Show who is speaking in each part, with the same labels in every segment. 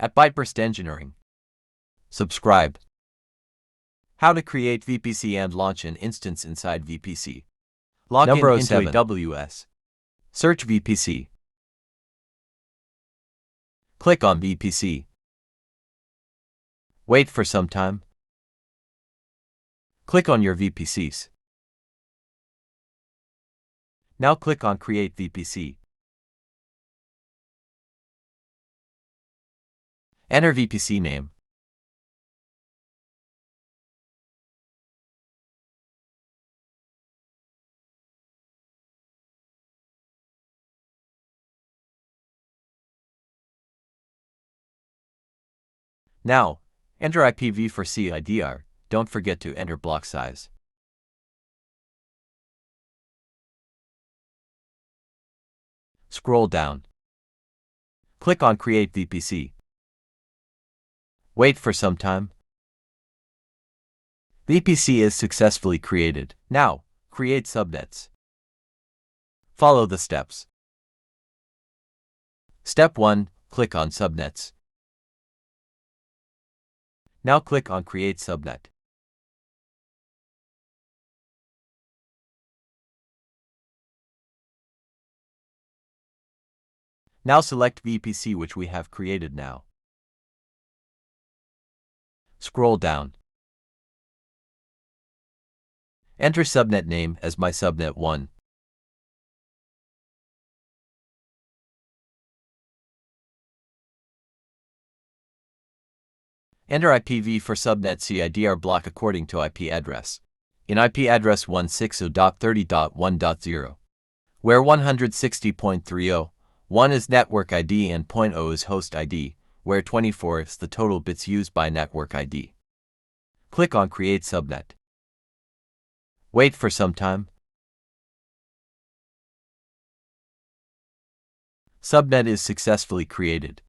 Speaker 1: at Byteburst Engineering. Subscribe. How to create VPC and launch an instance inside VPC. Log in into AWS. Search VPC. Click on VPC. Wait for some time. Click on your VPCs. Now click on Create VPC. Enter VPC name. Now, enter IPv4 CIDR. Don't forget to enter block size. Scroll down. Click on Create VPC. Wait for some time. VPC is successfully created. Now, create subnets. Follow the steps. Step 1. Click on Subnets. Now click on Create Subnet. Now select VPC which we have created now. Scroll down. Enter subnet name as my subnet 1. Enter IPv4 Subnet CIDR block according to IP address. In IP address 160.30.1.0, where 160.30.1 is network ID and 0.0 is host ID, where 24 is the total bits used by network ID. Click on Create Subnet. Wait for some time. Subnet is successfully created.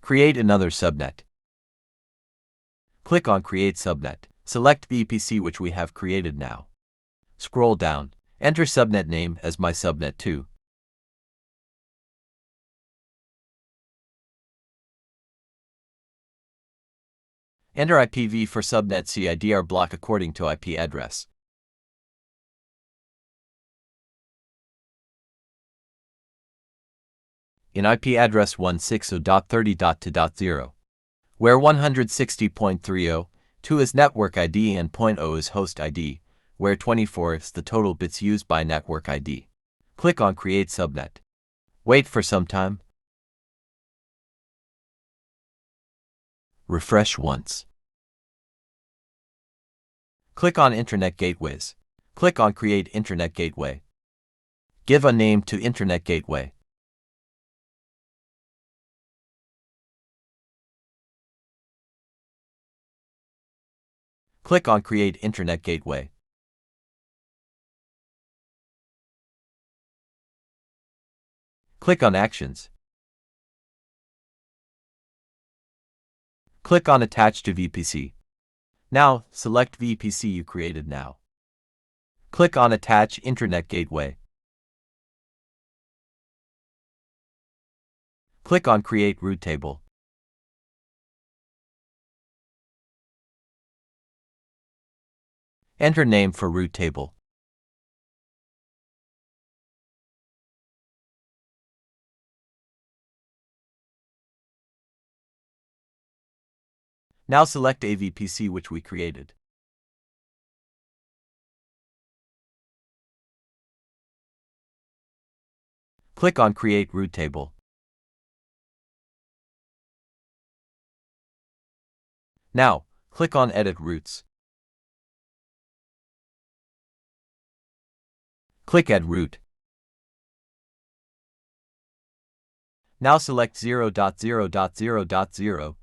Speaker 1: Create another subnet. Click on Create Subnet. Select VPC which we have created now. Scroll down. Enter subnet name as my subnet 2. Enter IPv4 Subnet CIDR block according to IP address. In IP address 160.30.2.0, where 160.30.2 is network ID and 0.0 is host ID, where 24 is the total bits used by network ID. Click on Create Subnet. Wait for some time. Refresh once. Click on Internet Gateways. Click on Create Internet Gateway. Give a name to Internet Gateway. Click on Create Internet Gateway. Click on Actions. Click on Attach to VPC. Now, select VPC you created now. Click on Attach Internet Gateway. Click on Create Route Table. Enter name for route table. Now select a VPC which we created. Click on Create Route Table. Now, click on Edit Routes. Click Add Route. Now select 0.0.0.0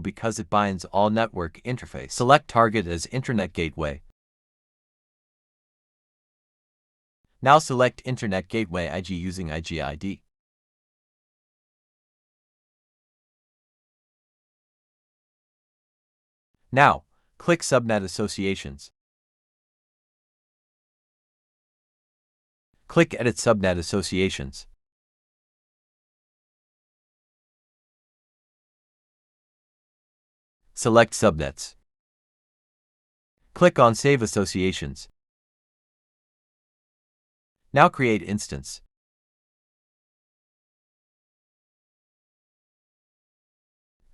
Speaker 1: because it binds all network interface. Select Target as Internet Gateway. Now select Internet Gateway IG using IG ID. Now, click Subnet Associations. Click Edit Subnet Associations. Select Subnets. Click on Save Associations. Now create instance.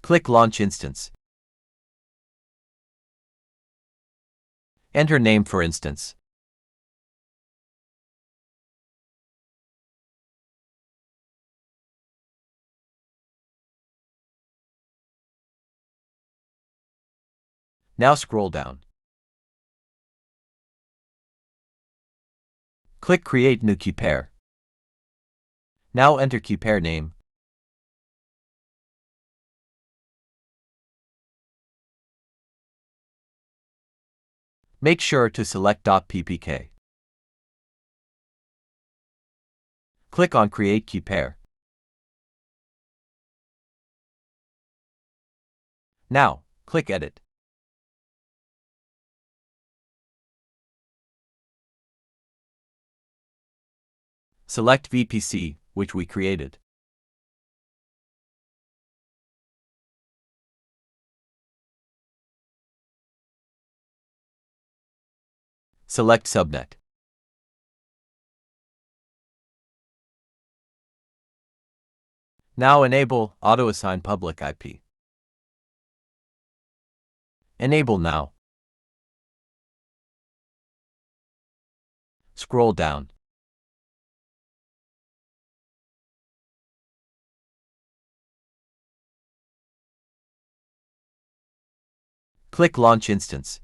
Speaker 1: Click Launch Instance. Enter name for instance. Now scroll down. Click Create New Key Pair. Now enter key pair name. Make sure to select .ppk. Click on Create Key Pair. Now, click Edit. Select VPC, which we created. Select Subnet. Now enable Auto-Assign Public IP. Enable now. Scroll down. Click Launch Instance.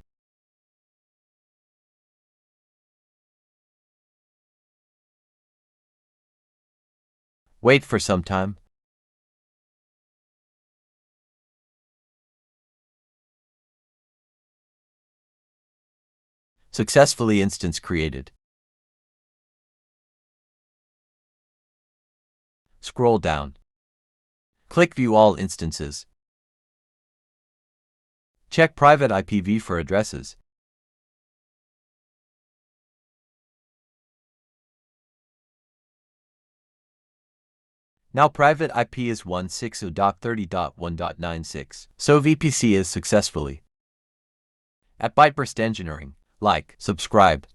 Speaker 1: Wait for some time. Successfully instance created. Scroll down. Click View All Instances. Check Private IPv4 addresses. Now private IP is 160.30.1.96, so VPC is successfully. At Byteburst Engineering, like, subscribe.